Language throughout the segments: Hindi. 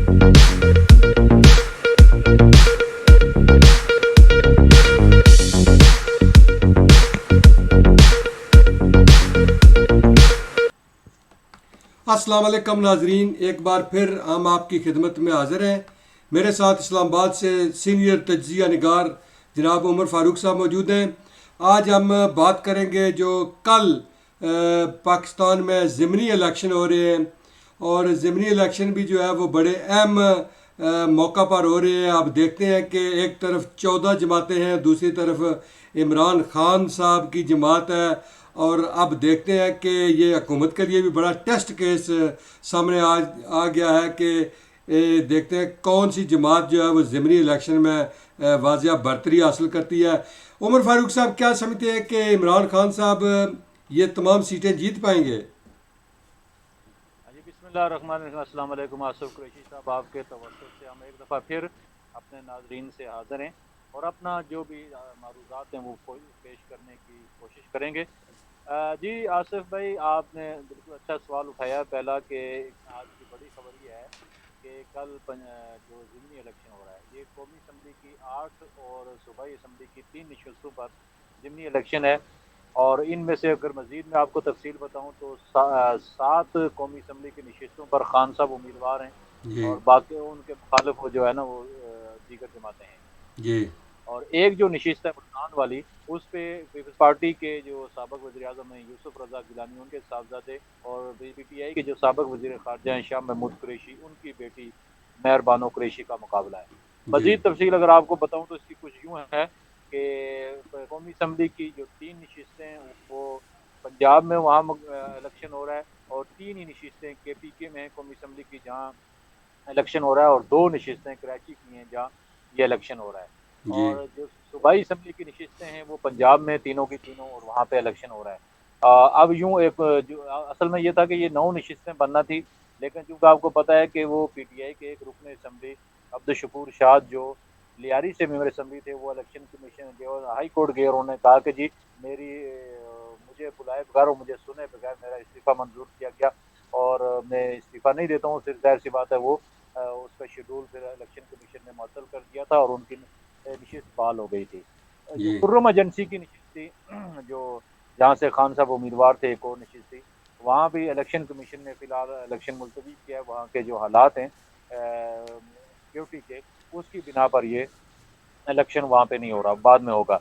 अस्सलाम वालेकुम नाजरीन, एक बार फिर हम आपकी खिदमत में हाज़िर हैं। मेरे साथ इस्लामाबाद से सीनियर तज्ज़िया निगार जनाब उमर फ़ारूक साहब मौजूद हैं। आज हम बात करेंगे जो कल पाकिस्तान में ज़िमनी इलेक्शन हो रहे हैं, और ज़िमनी इलेक्शन भी जो है वो बड़े अहम मौका पर हो रहे हैं। आप देखते हैं कि एक तरफ 14 जमातें हैं, दूसरी तरफ इमरान खान साहब की जमात है, और अब देखते हैं कि ये हुकूमत के लिए भी बड़ा टेस्ट केस सामने आ गया है कि देखते हैं कौन सी जमात जो है वो ज़िमनी इलेक्शन में वाजिया बरतरी हासिल करती है। उमर फारूक साहब, क्या समझते हैं कि इमरान खान साहब ये तमाम सीटें जीत पाएंगे? जी बिस्मिल्लाहिर्रहमानिर्रहीम। अस्सलाम वालेकुम। आसिफ कुरैशी साहब, आपके तवज्जुह से हम एक दफ़ा फिर अपने नाजरीन से हाज़िर हैं और अपना जो भी मारूज़ात हैं वो पेश करने की कोशिश करेंगे। जी आसिफ भाई, आपने बिल्कुल अच्छा सवाल उठाया पहला कि आज की बड़ी खबर ये है कि कल जो ज़िमनी इलेक्शन हो रहा है, ये कौमी असम्बली की 8 और सूबाई असम्बली की 3 नशस्तों पर ज़िमनी इलेक्शन है। और इनमें से अगर मज़ीद मैं आपको तफसील बताऊँ तो 7 कौमी असम्बली की नशस्तों पर खान साहब उम्मीदवार हैं जी। और बाकी उनके मुखालिफ वो जो है ना वो दीगर जमातें हैं। जी। और एक जो नशिस्त है मुल्तान वाली, उस पे पीपल्स पार्टी के जो साबिक़ वज़ीर-ए-आज़म हैं यूसुफ रज़ा गिलानी, उनके साहबज़ादे, और पीटीआई के जो साबिक़ वज़ीर ख़ारिजा हैं शाह महमूद कुरैशी, उनकी बेटी मेहर बानो कुरैशी का मुकाबला है। जी। मज़ीद तफ़सील अगर आपको बताऊँ तो इसकी कुछ यूँ है कि कौमी असम्बली की जो 3 नशिस्तें हैं वो पंजाब में वहाँ इलेक्शन हो रहा है, और 3 ही नशिस्तें केपीके में हैं कौमी असम्बली की, जहाँ इलेक्शन हो रहा है, और 2 नशिस्तें कराची की हैं जहाँ ये इलेक्शन हो रहा है। जी। और जो सूबाई असम्बली की नशिस्तें हैं वो पंजाब में तीनों की तीनों, और वहाँ पे इलेक्शन हो रहा है। अब यूँ एक जो असल में ये था कि ये 9 नशिस्तें बनना थी, लेकिन चूँकि आपको पता है कि वो पीटीआई के एक रुकन असम्बली अब्दुल शकूर शाद जो लियारी से मेंबर असम्बली थे, वो इलेक्शन कमीशन गए और हाई कोर्ट गए, और उन्होंने कहा कि जी मेरी मुझे बुलाए बगैर और मुझे सुने बगैर मेरा इस्तीफ़ा मंजूर किया गया, और मैं इस्तीफ़ा नहीं देता हूँ। फिर ज़ाहिर-सी बात है वो उसका शेड्यूल फिर इलेक्शन कमीशन ने मुअत्तल कर दिया था और उनकी नशिस्त बहाल हो गई थी। जो जी। खुर्रम एजेंसी की नशिस्त थी जो जहाँ से खान साहब उम्मीदवार थे, एक और नशिस्त थी, वहाँ भी इलेक्शन कमीशन ने फ़िलहाल इलेक्शन मुलतवी किया है। वहाँ के जो हालात हैं सिक्योरिटी के, उसकी बिना पर ये इलेक्शन वहाँ पे नहीं हो रहा, बाद में होगा।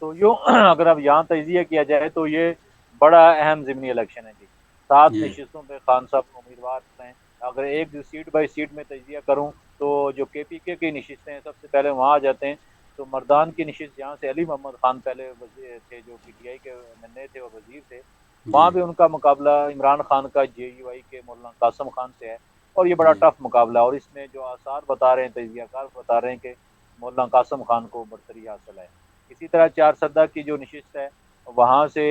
तो यूँ अगर अब यहाँ तजिया किया जाए तो ये बड़ा अहम ज़िमनी इलेक्शन है जी। 7 जी। नशिस्तों पे खान साहब उम्मीदवार हैं। अगर एक सीट बाय सीट में तजिया करूँ तो जो केपीके की नशिस्तें हैं सबसे पहले वहाँ आ जाते हैं। तो मर्दान की नशिस्त, जहाँ से अली मोहम्मद खान पहले वज़ीर थे, जो पीटीआई के एमएनए थे और वज़ीर थे, वहाँ जी। भी उनका मुकाबला इमरान खान का जेयूआई के मौलाना कासिम खान से है, और ये बड़ा जी। टफ मुकाबला है। और इसमें जो आसार बता रहे हैं, तजियाकार बता रहे हैं कि मौलाना कासिम खान को बरतरी हासिल है। इसी तरह चारसदा की जो नशिस्त है, वहाँ से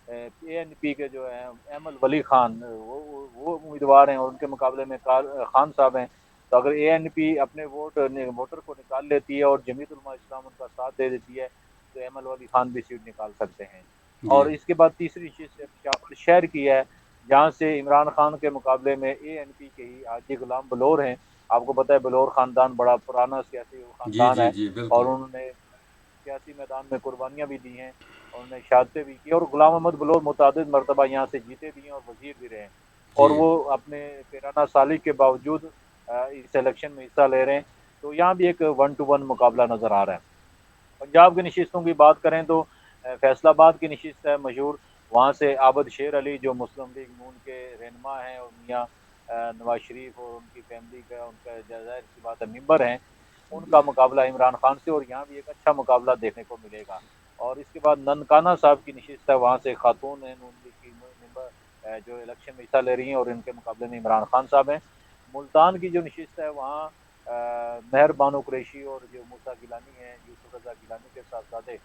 एएनपी के जो हैं अहमद वली खान, वो उम्मीदवार हैं, और उनके मुकाबले में खान साहब हैं। तो अगर एएनपी अपने वोटर को निकाल लेती है और जमीयत उलमा इस्लाम उनका साथ दे देती है, तो अहमद वली खान भी सीट निकाल सकते हैं। जी। और इसके बाद तीसरी नशिस्त शाहपुर शहर की है, जहाँ से इमरान खान के मुकाबले में एएनपी के ही हाजी गुलाम बलोर हैं। आपको पता है बलोर ख़ानदान बड़ा पुराना सियासी जी। ख़ानदान जी। है, जी, और बिल्कुल। उन्होंने सियासी मैदान में कुर्बानियाँ भी दी हैं, और उन्होंने शहादतें भी की, और गुलाम अहमद बलोच मुतअद्दिद मरतबा यहाँ से जीते भी हैं और वज़ीर भी रहे हैं। और जी। वो अपने तिराना साली के बावजूद इस इलेक्शन में हिस्सा ले रहे हैं। तो यहाँ भी एक 1 टू 1 मुकाबला नज़र आ रहा है। पंजाब की नशिस्तों की बात करें तो फैसलाबाद की नशिस्त है मशहूर, वहाँ से आबद शेर अली जो मुस्लिम लीग नून के रहनुमा हैं, और मियाँ नवाज शरीफ और उनकी फैमिली का, उनका ज़ाहिर सी बात है मेंबर हैं, उनका मुकाबला इमरान खान से, और यहाँ भी एक अच्छा मुकाबला देखने को मिलेगा। और इसके बाद ननकाना साहब की नशिस्त है, वहाँ से खातून हैं नून लीग की मेंबर जो इलेक्शन में हिस्सा ले रही हैं, और इनके मुकाबले में इमरान खान साहब हैं। मुल्तान की जो नशिस्त है वहाँ मेहर बानो कुरैशी और जो मूसा गिलानी है, यूसुफ रज़ा गिलानी के साहबज़ादे,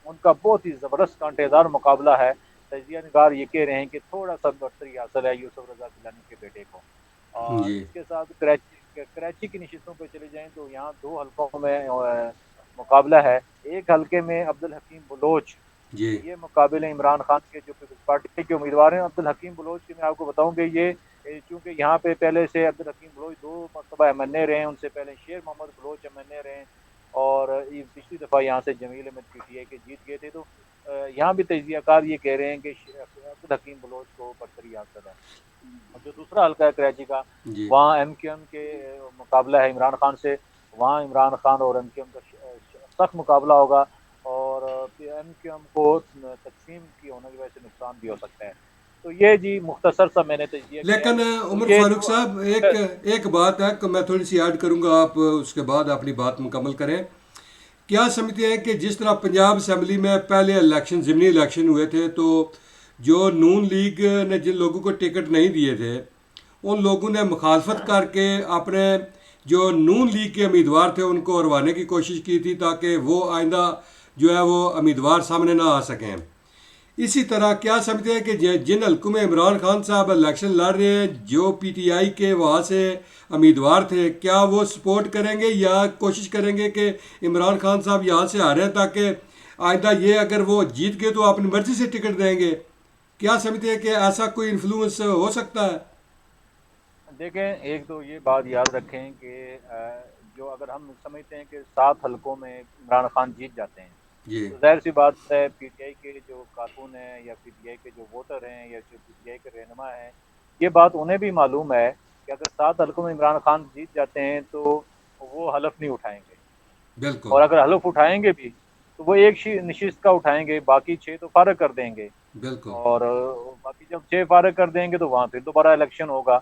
उनका बहुत ही ज़बरदस्त कांटेदार मुकाबला है। तजिया निगार ये कह रहे हैं कि थोड़ा-सा बढ़तरी हासिल है यूसुफ रज़ा गिलानी के बेटे को। और जी। इसके साथ कराची की नशिस्तों पे चले जाएँ तो यहाँ 2 हलकों में मुकाबला है। एक हलके में अब्दुल हकीम बलोच, जी। ये मुकाबले इमरान खान के जो पीपल्स पार्टी के उम्मीदवार हैं। अब्दुल हकीम बलोच की मैं आपको बताऊँ कि ये चूँकि यहाँ पे पहले से अब्दुल हकीम बलोच 2 मरतबा एमएनए रहे हैं, उनसे पहले शेर मोहम्मद बलोच एमएनए रहे हैं और ये पिछली दफ़ा यहाँ से जमील अहमद पीटीआई के जीत गए थे। तो यहाँ भी तजज़ियाकार ये कह रहे हैं कि अब्दुल हकीम बलोच को बरतरी हासिल है। और जो दूसरा हल्का है कराची का, जी। वहाँ एमक्यूएम के मुकाबला है इमरान खान से। वहाँ इमरान खान और एमक्यूएम का सख्त मुकाबला होगा और एमक्यूएम को तकसीम की होने की वजह से नुकसान भी हो सकता है। तो ये जी मुख्तसर सा मैंने तजिया किया है। लेकिन तो उमर ये फारूक जो साहब, एक एक बात है कि मैं थोड़ी सी ऐड करूंगा, आप उसके बाद अपनी बात मुकम्मल करें। क्या समझते हैं कि जिस तरह पंजाब असम्बली में पहले इलेक्शन, ज़िमनी इलेक्शन हुए थे, तो जो नून लीग ने जिन लोगों को टिकट नहीं दिए थे, उन लोगों ने मुखालफत करके अपने जो नून लीग के उम्मीदवार थे उनको हरवाने की कोशिश की थी, ताकि वो आइंदा जो है वो उम्मीदवार सामने ना आ सकें। इसी तरह क्या समझते हैं कि जिन हल्कों में इमरान खान साहब इलेक्शन लड़ रहे हैं, जो पीटीआई के वहाँ से उम्मीदवार थे, क्या वो सपोर्ट करेंगे या कोशिश करेंगे कि इमरान खान साहब यहाँ से आ रहे हैं, ताकि आइंदा ये अगर वो जीत गए तो अपनी मर्जी से टिकट देंगे? क्या समझते हैं कि ऐसा कोई इन्फ्लुएंस हो सकता है? देखें, एक तो ये बात याद रखें कि जो अगर हम समझते हैं कि 7 हलकों में इमरान खान जीत जाते हैं, जी। तो ज़ाहिर-सी बात है पीटीआई के जो कारकुन हैं या पीटीआई के जो वोटर हैं या जो पीटीआई के रहनुमा हैं, ये बात उन्हें भी मालूम है कि अगर 7 हलकों में इमरान खान जीत जाते हैं तो वो हलफ नहीं उठाएँगे बिल्कुल। और अगर हलफ उठाएँगे भी, तो वो एक नशिस्त का उठाएँगे, बाकी 6 तो फ़ारिग कर देंगे। बिल्कुल। और बाकी जब 6 फ़ारिग कर देंगे तो वहाँ फिर दोबारा इलेक्शन होगा।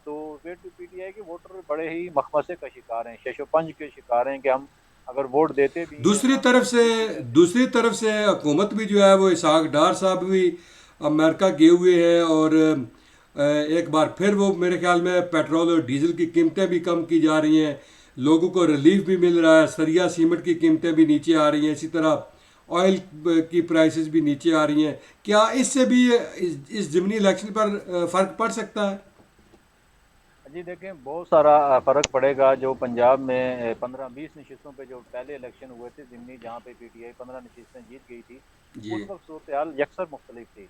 तो फिर तो पीटीआई के वोटर बड़े ही मखमसे का शिकार हैं, शशोपंज के शिकार हैं कि हम अगर वोट देते भी हैं, दूसरी इमरान तरफ खान से जीत भी जाते हैं। दूसरी तरफ से हुकूमत भी जो है वो इसहाक डार साहब भी अमेरिका गए हुए हैं, और एक बार फिर वो मेरे ख्याल में पेट्रोल और डीजल की कीमतें भी कम की जा रही हैं, लोगों को रिलीफ भी मिल रहा है, सरिया सीमेंट की कीमतें भी नीचे आ रही हैं, इसी तरह ऑयल की प्राइसेस भी नीचे आ रही हैं। क्या इससे भी इस ज़िमनी इलेक्शन पर फ़र्क पड़ सकता है? जी देखें, बहुत सारा फ़र्क पड़ेगा। जो पंजाब में 15-20 नशिस्तों पे जो पहले इलेक्शन हुए थे ज़िमनी, जहाँ पे पीटीआई 15 नशिस्तें जीत गई थी, जी। उस वक़्त सूरत-ए-हाल यकसर मुख्तलिफ थी।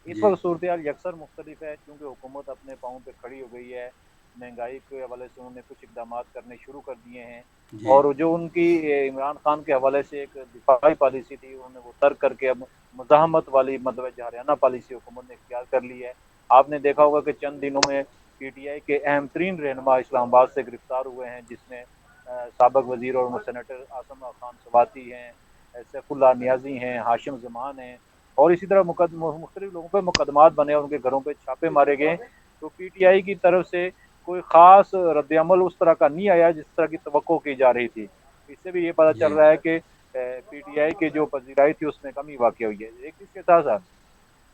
इस जी। वक़्त सूरत-ए-हाल यकसर मुख्तलिफ है क्योंकि हुकूमत अपने पाँव पे खड़ी हो गई है। महंगाई के हवाले से उन्होंने कुछ इक़दामात करने शुरू कर दिए हैं जी। और जो उनकी इमरान खान के हवाले से एक दिफाई पॉलिसी थी, उन्होंने वो तर्क करके अब मुज़ाहमत वाली मतलब जरयाना पॉलिसी हुकूमत ने इख्तियार कर ली है। आपने देखा होगा कि चंद दिनों में पीटीआई के अहम तरीन रहनुमा इस्लामाबाद से गिरफ्तार हुए हैं, जिसमें साबिक़ वज़ीर और सेनेटर आसिम खान स्वाति हैं, सैफुल्लाह नियाज़ी हैं, हाशिम ज़मान हैं और इसी तरह मुख्तलिफ लोगों पे मुकदमात बने और उनके घरों पे छापे मारे गए। तो पीटीआई की तरफ से कोई ख़ास रद्द-ए-अमल उस तरह का नहीं आया जिस तरह की तवक्को की जा रही थी। इससे भी ये पता चल जी। रहा है कि पीटीआई की जो पज़ीराई थी उसमें कमी वाक़ई हुई है। एक चीज़ के साथ-साथ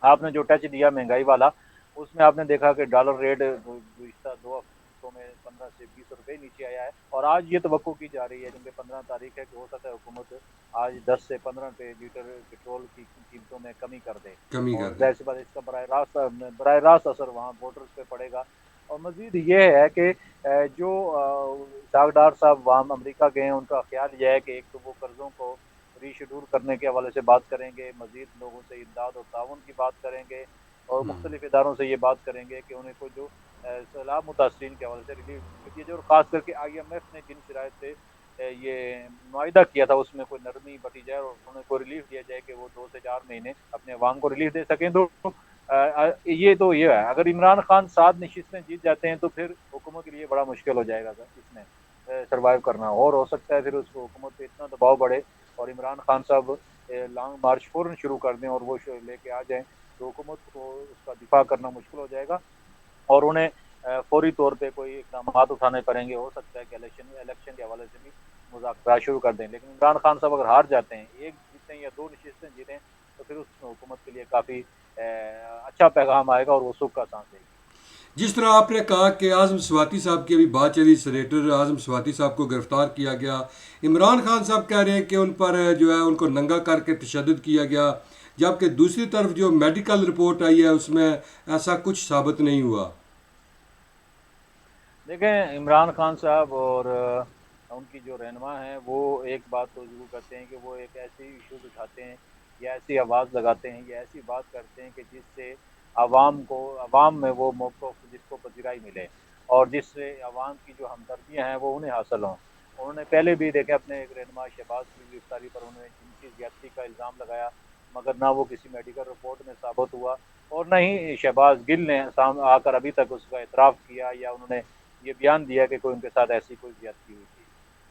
आपने जो टच दिया महँगाई वाला, उसमें आपने देखा कि डॉलर रेट गुज़िश्ता 2 हफ्तों में 15 से 20 रुपए नीचे आया है और आज ये तवक्को की जा रही है क्योंकि 15 तारीख है कि हो सकता है हुकूमत आज 10 से 15 रुपए लीटर पेट्रोल की कीमतों में कमी कर दे कमी कर और दें। ज़ाहिर-सी बात है इसका बराह रास्त असर वहाँ वोटर्स पे पड़ेगा। और मज़ीद ये है कि जो इसहाक डार साहब वहाँ अमेरिका गए हैं, उनका ख़्याल ये है कि एक तो वो कर्ज़ों को रीशेड्यूल करने के हवाले से बात करेंगे, मज़ीद लोगों से इमदाद और ताउन की बात करेंगे और मुख्तलिफ इदारों से ये बात करेंगे कि उन्हें कोई जो सैलाब मुतासरीन के हवाले से रिलीफ क्योंकि जो ख़ास करके आईएमएफ ने जिन शराइत से ये मुआहिदा किया था उसमें कोई नरमी बरती जाए और उन्हें कोई रिलीफ दिया जाए कि वो 2 से 4 महीने अपने अवाम को रिलीफ दे सकें। तो ये है, अगर इमरान खान 7 नशिस्तें जीत जाते हैं तो फिर हुकूमत के लिए बड़ा मुश्किल हो जाएगा सर इसमें सर्वाइव करना और हो सकता है फिर उस हुकूमत पे इतना दबाव बढ़े और इमरान खान साहब लॉन्ग मार्च फ़ौरन शुरू कर दें और वो लेके आ जाएँ, तो हुकूमत को उसका दिफ़ा करना मुश्किल हो जाएगा और उन्हें फ़ौरी तौर पे कोई इक़दामात उठाने पड़ेंगे। हो सकता है कि इलेक्शन के हवाले से भी मुज़ाकरात शुरू कर दें। लेकिन इमरान खान साहब अगर हार जाते हैं, 1 जीतें या 2 नशिस्तें जीतें, तो फिर उस हुकूमत के लिए काफ़ी अच्छा पैगाम आएगा और वो सुख का साँस लेगी। जिस तरह आपने कहा कि आज़म स्वाति साहब की अभी बात चली, सेनेटर आज़म स्वाति साहब को गिरफ़्तार किया गया, इमरान खान साहब कह रहे हैं कि उन पर जो है उनको नंगा करके तशद्दुद किया गया, जबकि दूसरी तरफ जो मेडिकल रिपोर्ट आई है उसमें ऐसा कुछ साबित नहीं हुआ। देखें, इमरान खान साहब और उनकी जो रहनुमा हैं, वो एक बात तो ज़रूर करते हैं कि वो एक ऐसे इश्यूज़ उठाते हैं या ऐसी आवाज़ लगाते हैं या ऐसी बात करते हैं कि जिससे आवाम में वो मौक़िफ़ जिसको पज़ीराई मिले और जिससे आवाम की जो हमदर्दियाँ हैं वो उन्हें हासिल हों। उन्होंने पहले भी देखें अपने एक रहनुमा शहबाज की गिरफ़्तारी पर उन्होंने जिनसी ज़्यादती का इल्ज़ाम लगाया, मगर ना वो किसी मेडिकल रिपोर्ट में साबित हुआ और ना ही शहबाज गिल ने साम आकर अभी तक उसका एतराफ़ किया या उन्होंने ये बयान दिया कि कोई उनके साथ ऐसी कोई ज़्यादती हुई थी।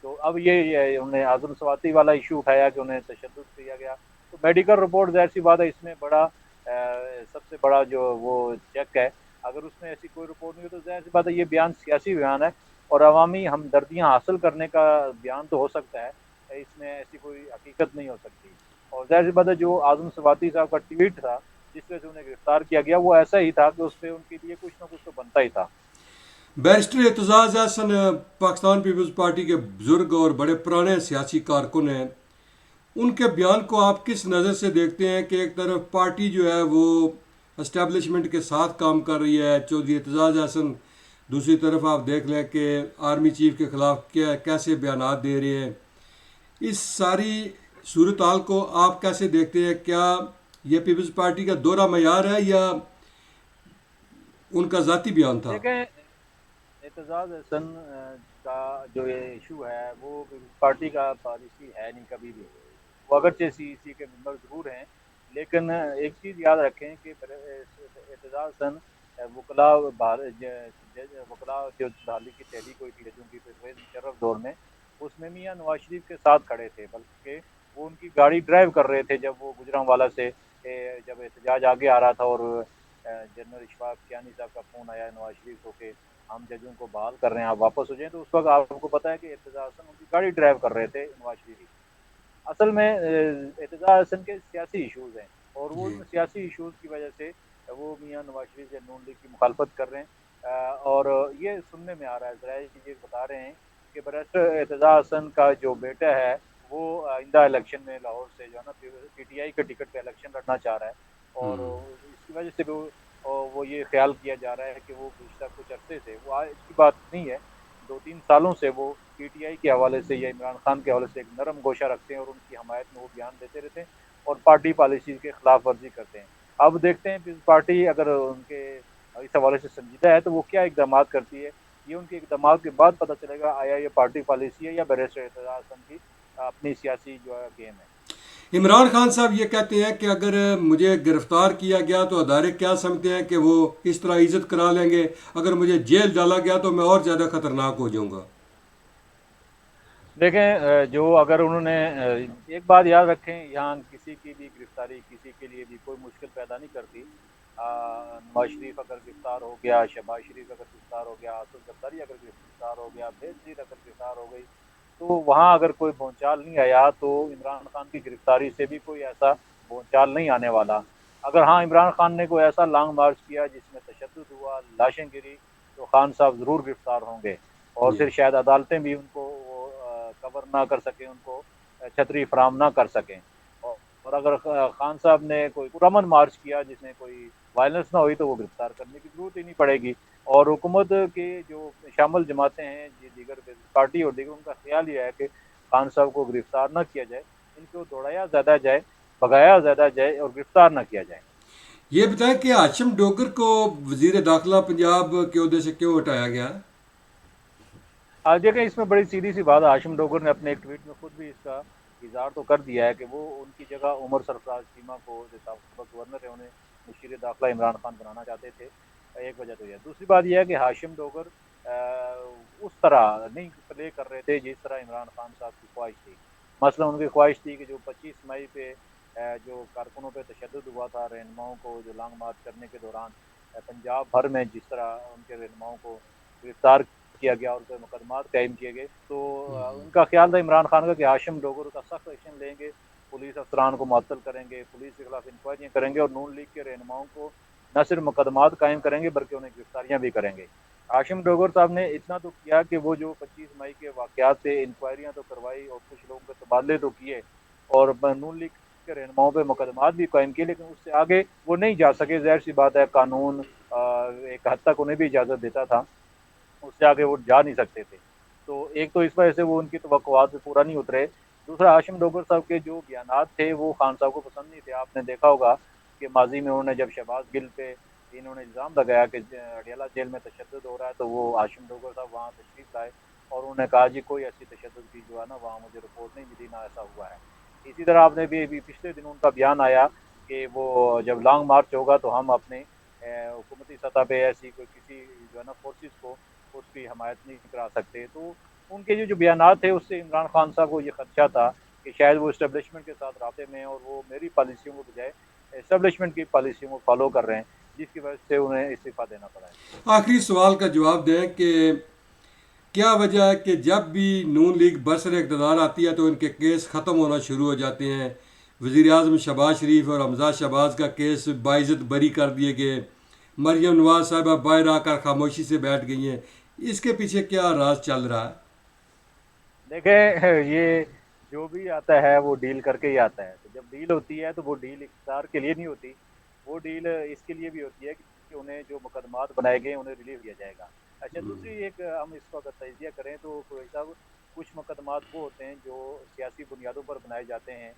तो अब ये उन्होंने आज़म स्वाति वाला इश्यू उठाया कि उन्हें तशद्दुद किया गया। तो मेडिकल रिपोर्ट ज़ाहिर-सी बात है इसमें बड़ा सबसे बड़ा जो वो चेक है, अगर उसमें ऐसी कोई रिपोर्ट नहीं हो तो ज़ाहिर-सी बात है ये बयान सियासी बयान है और अवामी हमदर्दियाँ हासिल करने का बयान तो हो सकता है, इसमें ऐसी कोई हकीकत नहीं हो सकती। और ज़ाहिर-सी बात है जो आज़म स्वाति साहब का ट्वीट था, जिस वजह से उन्हें गिरफ़्तार किया गया, वो ऐसा ही था कि उसपे उनके लिए कुछ न कुछ तो बनता ही था। बैरिस्टर एतजाज़ अहसन पाकिस्तान पीपल्स पार्टी के बुजुर्ग और बड़े पुराने सियासी कारकुन हैं। उनके बयान को आप किस नज़र से देखते हैं कि एक तरफ पार्टी जो है वो इस्टेब्लिशमेंट के साथ काम कर रही है, चौधरी एतजाज़ अहसन, दूसरी तरफ आप देख लें कि आर्मी चीफ के ख़िलाफ़ क्या कैसे बयानात दे रहे हैं। इस सारी सूरत हाल को आप कैसे देखते हैं? क्या ये पीपल्स पार्टी का दोहरा मयार है या उनका ज़ाती बयान था? देखें, एतजाज़ अहसन का जो ये इश्यू है, वो पार्टी का पॉलिसी है नहीं कभी भी। वो अगरचे सीईसी के मेंबर ज़रूर हैं, लेकिन एक चीज़ याद रखें कि एतजाज़ अहसन वकला बार ज ज वकला जो बहाली की तहरीक हुई थी जजों की परवेज़ मुशर्रफ दौर में, उसमें मियाँ नवाज़ शरीफ के साथ खड़े थे, बल्कि वो उनकी गाड़ी ड्राइव कर रहे थे जब वो गुजरांवाला से जब एहतजाज आगे आ रहा था और जनरल इशफाक कियानी साहब का फ़ोन आया नवाज़ शरीफ को कि हम जजों को बहाल कर रहे हैं, आप वापस हो जाएँ, तो उस वक़्त आपको पता है कि एतजाज़ अहसन उनकी गाड़ी ड्राइव कर रहे थे नवाज़ शरीफ की। असल में एतजाज़ अहसन के सियासी इश्यूज़ हैं और वो जी। उन सियासी इश्यूज़ की वजह से वो मियाँ नवाज़ शरीफ या नून लीग की मुखालफत कर रहे हैं। और ये सुनने में आ रहा है, ज़राए ये बता रहे हैं कि बैरिस्टर एतजाज़ अहसन का जो बेटा है, वो आइंदा इलेक्शन में लाहौर से जो है ना पीटीआई के टिकट पे इलेक्शन लड़ना चाह रहा है और इसकी वजह से वो ये ख़्याल किया जा रहा है कि वो गुज़िश्ता कुछ अरसे से वो आज की बात नहीं है, 2-3 सालों से वो पीटीआई के हवाले से या इमरान खान के हवाले से एक नरम गोशा रखते हैं और उनकी हमायत में वो बयान देते रहते हैं और पार्टी पॉलिसी के खिलाफ वर्जी करते हैं। अब देखते हैं पीपल्स पार्टी अगर उनके इस हवाले से संजीदा है तो वो क्या इकदाम करती है। ये उनके इकदाम के बाद पता चलेगा आया ये पार्टी पॉलिसी है या बैरिस्टर एतजाज़ अहसन की अपनी सियासी जो है गेम है। इमरान खान साहब ये कहते हैं कि अगर मुझे गिरफ्तार किया गया तो अदारे क्या समझते हैं कि वो इस तरह इज्जत करा लेंगे, अगर मुझे जेल डाला गया तो मैं और ज़्यादा ख़तरनाक हो जाऊंगा। देखें जो अगर उन्होंने एक बात याद रखें, यहाँ किसी की भी गिरफ्तारी किसी के लिए भी कोई मुश्किल पैदा नहीं करती। नवाज शरीफ अगर गिरफ्तार हो गया, शहबाज शरीफ अगर गिरफ्तार हो गया, आसिफ जरदारी अगर गिरफ्तार हो गया, बेनज़ीर अगर गिरफ्तार हो गई, तो वहाँ अगर कोई भूचाल नहीं आया तो इमरान खान की गिरफ्तारी से भी कोई ऐसा भूचाल नहीं आने वाला। अगर हाँ इमरान खान ने कोई ऐसा लॉन्ग मार्च किया जिसमें तशद्दुद हुआ, लाशें गिरी, तो खान साहब ज़रूर गिरफ्तार होंगे और जी। फिर शायद अदालतें भी उनको कवर ना कर सकें, उनको छतरी फराहम ना कर सकें। औ और अगर खान साहब ने कोई पुरअमन मार्च किया जिसमें कोई वायलेंस ना हुई तो वो गिरफ्तार करने की ज़रूरत ही नहीं पड़ेगी। और हुकूमत के जो शामिल जमातें हैं, जी दीगर पार्टी और दीगर, उनका ख़्याल ये है कि खान साहब को गिरफ्तार ना किया जाए, इनको दौड़ाया ज़्यादा जाए, भगाया ज़्यादा जाए और गिरफ्तार ना किया जाए। ये बताएं कि हाशिम डोगर को वजीर दाखिला पंजाब के ओहदे से क्यों हटाया गया? आज देखें इसमें बड़ी सीधी-सी बात है, हाशिम डोगर ने अपने एक ट्वीट में खुद भी इसका इज़हार तो कर दिया है कि वो उनकी जगह उमर सरफराज चीमा को, जो साबिक़ गवर्नर है, उन्हें मुशीर दाखिला इमरान खान बनाना चाहते थे। एक वजह तो ये है। दूसरी बात ये है कि हाशिम डोगर उस तरह नहीं प्ले कर रहे थे जिस तरह इमरान खान साहब की ख्वाहिश थी। मसलन उनकी ख्वाहिश थी कि जो 25 मई पे जो कारकुनों पे तशद्दुद हुआ था, रहनुमाओं को जो लॉन्ग मार्च करने के दौरान पंजाब भर में जिस तरह उनके रहनुमाओं को गिरफ्तार किया गया और उन पे मुकदमात कायम किए गए, तो उनका ख्याल था इमरान खान का कि हाशिम डोगर का सख्त एक्शन लेंगे, पुलिस अफसरान को मुअत्तल करेंगे, पुलिस के खिलाफ इंक्वायरियाँ करेंगे और नून लीग के रहनुमाओं को न सिर्फ मुकदमात कायम करेंगे बल्कि उन्हें गिरफ्तारियाँ भी करेंगे। हाशिम डोगर साहब ने इतना तो किया कि वो जो 25 मई के वाक़यात थे, इंक्वायरियाँ तो करवाई और कुछ लोगों के तबादले तो किए और नून लीग के रहनुमाओं पे मुकदमात भी कायम किए, लेकिन उससे आगे वो नहीं जा सके। ज़ाहिर-सी बात है, कानून एक हद तक उन्हें भी इजाज़त देता था, उससे आगे वो जा नहीं सकते थे। तो एक तो इस वजह से वो उनकी तवक्कुआत पे पूरा नहीं उतरे। दूसरा, हाशिम डोगर साहब के जो बयानात थे वो खान साहब को पसंद नहीं थे। आपने देखा होगा कि माज़ी में उन्होंने जब शहबाज गिल पे इन्होंने इल्ज़ाम लगाया कि अडियाला जेल में तशद्दुद हो रहा है, तो वो हाशिम डोगर साहब वहाँ तशरीफ़ लाए और उन्होंने कहा जी कोई ऐसी तशद्दुद की जो है ना वहाँ मुझे रिपोर्ट नहीं मिली, ना ऐसा हुआ है। इसी तरह आपने भी अभी पिछले दिनों उनका बयान आया कि वो जब लॉन्ग मार्च होगा तो हम अपने हुकूमती सतह पे ऐसी कोई किसी जो है ना फ़ोर्सेस को उसकी हमायत नहीं करा सकते। तो उनके जो बयानात थे उससे इमरान खान साहब को ये खदशा था कि शायद वो एस्टेब्लिशमेंट के साथ राब्ते में हैं और वो मेरी पॉलिसियों के बजाय एस्टेब्लिशमेंट की पॉलिसियों को फॉलो कर रहे हैं, जिसकी वजह से उन्हें इस्तीफ़ा देना पड़ा है। आखिरी सवाल का जवाब दें कि क्या वजह है कि जब भी नून लीग बरसर इक़्तिदार आती है तो इनके केस ख़त्म होना शुरू हो जाते हैं। वज़ीर आज़म शहबाज शरीफ और हमजा शहबाज का केस बाइज़्ज़त बरी कर दिए गए। मरियम नवाज साहबा बाहर आकर खामोशी से बैठ गई हैं। इसके पीछे क्या राज चल रहा है? देखें, ये जो भी आता है वो डील करके ही आता है। तो जब डील होती है तो वो डील इक़्तिदार के लिए नहीं होती, वो डील इसके लिए भी होती है कि उन्हें जो मुकदमात बनाए गए उन्हें रिलीव किया जाएगा। अच्छा, दूसरी एक हम इसको अगर तजिया करें तो कुरैशी साहब, कुछ मुकदमात वो होते हैं जो सियासी बुनियादों पर बनाए जाते हैं,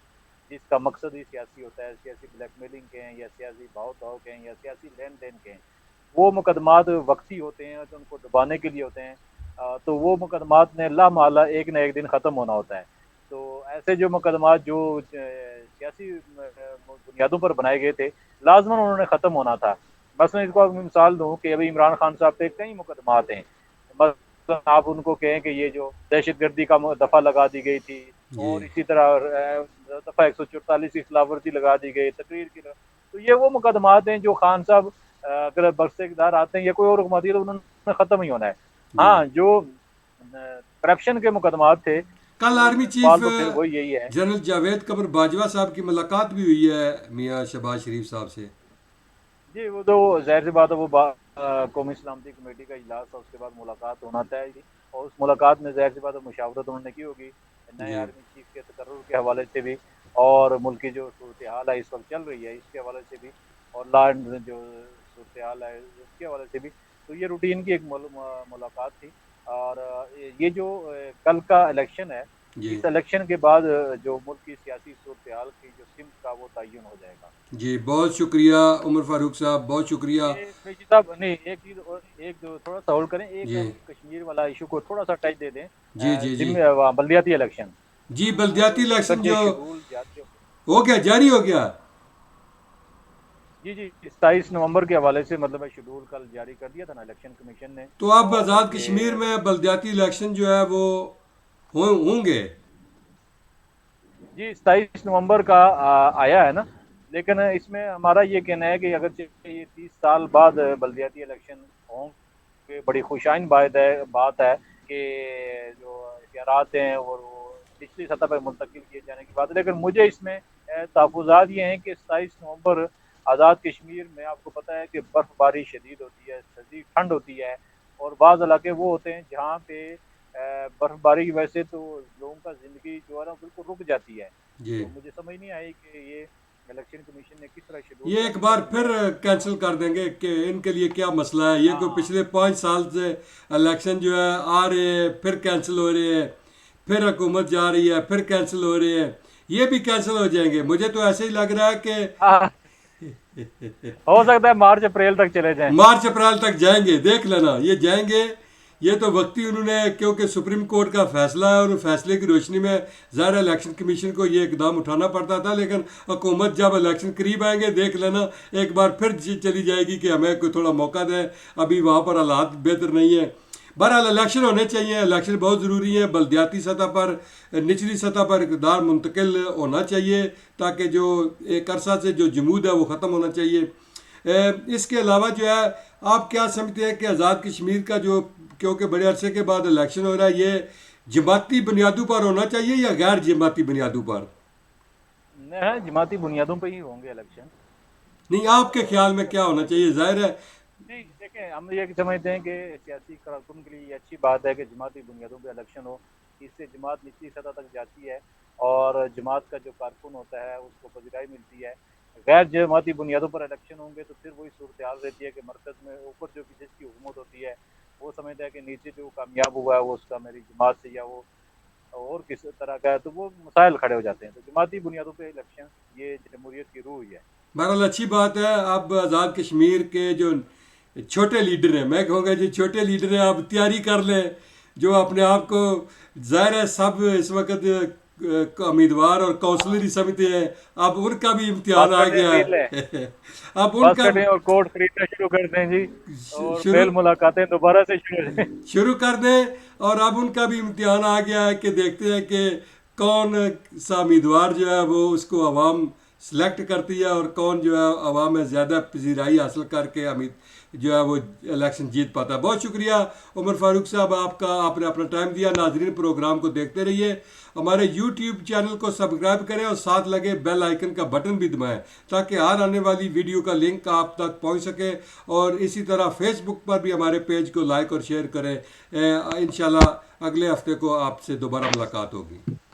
जिसका मकसद ही सियासी होता है, सियासी ब्लैकमेलिंग के हैं या सियासी भाव-ताव के हैं या सियासी लेन-देन के हैं। वो मुकदमात वक़्ती होते हैं तो उनको दबाने के लिए होते हैं। तो वो मुकदमात ने लामाला एक न एक दिन ख़त्म होना होता है। तो ऐसे जो मुकदमात जो सियासी बुनियादों पर बनाए गए थे, लाज़िमन उन्होंने ख़त्म होना था। मसलन इसको अगर मैं मिसाल दूँ कि अभी इमरान खान साहब पे कई मुकदमात हैं। मसलन आप उनको कहें कि ये जो दहशतगर्दी का दफ़ा लगा दी गई थी जी और इसी तरह दफ़ा 144 की खिलाफवर्जी लगा दी गई, तकरीर की तो ये वो मुकदमात हैं जो खान साहब अगर बरसे इक़्तिदार आते हैं या कोई और हुकूमत आती है तो उन्होंने ख़त्म ही होना है। जी। हाँ, जो करप्शन के मुकदमात थे, कल तो आर्मी उनमें चीफ सवाल तो फिर वही यही है। जनरल जावेद कमर बाजवा साहब की मुलाकात भी हुई है मियाँ शहबाज शरीफ साहब से। जी, वो तो ज़ाहिर-सी बात है, वो कौमी सलामती कमेटी का इजलास था, उसके बाद मुलाकात होना तय थी और उस मुलाकात में ज़ाहिर-सी बात है मुशावरत उन्होंने की होगी, नए जी आर्मी चीफ के तकर्रुर के हवाले से भी और मुल्क की जो सूरत-ए-हाल है इस वक़्त चल रही है, इसके हवाले से भी और लॉ एंड जो सूरत-ए-हाल है उसके हवाले से भी। तो ये रूटीन की एक मुलाकात थी और ये जो कल का इलेक्शन है, जी इस इलेक्शन के बाद जो मुल्क की सियासी सूरत-ए-हाल की जो सिमत का वो तय्युन हो जाएगा। जी, बहुत शुक्रिया उमर फारूक साहब, बहुत शुक्रिया। ये कुरैशी साहब नहीं, एक चीज़ और एक जो थोड़ा-सा होल्ड करें, एक जी हम कश्मीर वाला इश्यू को थोड़ा-सा टच दे दें। जी जी जी बल्दियाती इलेक्शन, जी। बल्दियाती तो अगर इलेक्शन जो जो शेड्यूल जारी हो गया, जारी हो गया। जी, जी, 27 नवंबर के हवाले से मतलब है शेड्यूल कल जारी कर दिया था ना इलेक्शन कमीशन ने तो अब और आज़ाद कश्मीर ये में बल्दियाती इलेक्शन जो है वो होंगे। जी 27 नवंबर का आया है ना, लेकिन इसमें हमारा ये कहना है कि अगर ये 30 साल बाद बल्दियाती इलेक्शन होंगे, बड़ी खुशाइन बात है कि जो इख्तियारात हैं और वो निचली सतह पर मुंतकिल किए जाने की बात है। लेकिन मुझे इसमें तहफ़्फ़ुज़ात ये हैं कि 27 नवंबर आज़ाद कश्मीर में आपको पता है कि बर्फ़बारी शदीद होती है, शदीद ठंड होती है और बाज़ इलाके वो होते हैं जहाँ पे बर्फ़बारी की वजह से तो लोगों का ज़िंदगी जो है ना बिल्कुल रुक जाती है। जी, तो मुझे समझ नहीं आई कि ये इलेक्शन कमीशन ने किस तरह शेड्यूल ये एक जारी कर बार दिया फिर है। कैंसिल कर देंगे कि इनके लिए क्या मसला है। ये कोई हाँ, पिछले 5 साल से इलेक्शन जो है आ रहे हैं, फिर कैंसिल हो रहे हैं, फिर हुकूमत जा रही है, फिर कैंसिल हो रहे हैं। ये भी कैंसिल हो जाएंगे। मुझे तो ऐसे ही लग रहा है कि हाँ, हो सकता है मार्च अप्रैल तक चले जाएँ। मार्च अप्रैल तक जाएंगे, देख लेना ये जाएंगे। ये तो वक्ती उन्होंने, क्योंकि सुप्रीम कोर्ट का फैसला है और फैसले की रोशनी में ज़ाहिर इलेक्शन कमीशन को ये इकदाम उठाना पड़ता था। लेकिन हुकूमत जब इलेक्शन करीब आएंगे, देख लेना एक बार फिर चली जाएगी कि हमें कोई थोड़ा मौका दें, अभी वहाँ पर हालात बेहतर नहीं है। बहरहाल इलेक्शन होने चाहिए, इलेक्शन बहुत ज़रूरी है। बल्दियाती सतह पर, निचली सतह पर इकदार मुंतकिल होना चाहिए ताकि जो एक अरसा से जो जमूद है वो ख़त्म होना चाहिए। इसके अलावा जो है, आप क्या समझते हैं कि आज़ाद कश्मीर का जो, क्योंकि बड़े अरसे के बाद इलेक्शन हो रहा है, ये जमाती बुनियादों पर होना चाहिए या गैर जमाती बुनियादों पर? नहीं, जमाती बुनियादों पे ही होंगे इलेक्शन। नहीं, आपके और ख्याल में इसमें क्या कोई होना शक चाहिए? जाहिर है। नहीं, देखें, हम ये समझते हैं कि सियासी कारकुन के लिए ये अच्छी बात है कि जमाती बुनियादों पे इलेक्शन हो। इससे जमात निचली सतह तक जाती है और जमात का जो कारकुन होता है उसको पज़िराई मिलती है। गैर जमाती बुनियादों पर इलेक्शन होंगे तो फिर वही सूरत-ए-हाल रहती है कि मरकज़ में ऊपर जो कि जिसकी हुकूमत होती है, वो समझता है कि नीचे जो कामयाब हुआ है वो उसका मेरी जमात से या वो और किस तरह का है, तो वो मसाइल खड़े हो जाते हैं। तो जमाती बुनियादों पे इलेक्शन ये जमहूरियत की रूह ही है। बहरहाल अच्छी बात है। अब आज़ाद कश्मीर के जो छोटे लीडर हैं, मैं कहूँगा जो छोटे लीडर हैं, आप तैयारी कर लें। जो अपने आप को, ज़ाहिर है सब इस वक्त उम्मीदवार और काउंसलर ही समझते हैं, अब उनका भी इम्तिहान बस आ कटें गया रील है, है। अब बस उनका कटें और कोर्ट खरीदना शुरू कर दें जी, और शुरू फिर मुलाकातें दोबारा से शुरू हो जाएं। शुरू कर दें। और अब उनका भी इम्तिहान आ गया है कि देखते हैं कि कौन सा उम्मीदवार जो है वो उसको आवाम सेलेक्ट करती है, और कौन जो है आवाम में ज़्यादा पजीराई हासिल करके अमित जो है वो इलेक्शन जीत पाता है। बहुत शुक्रिया उमर फारूक साहब आपका, आपने अपना टाइम दिया। नाजरीन, प्रोग्राम को देखते रहिए, हमारे यूट्यूब चैनल को सब्सक्राइब करें और साथ लगे बेल आइकन का बटन भी दबाएं, ताकि हर आने वाली वीडियो का लिंक आप तक पहुंच सके। और इसी तरह फेसबुक पर भी हमारे पेज को लाइक और शेयर करें। इंशाल्लाह अगले हफ्ते को आपसे दोबारा मुलाकात होगी।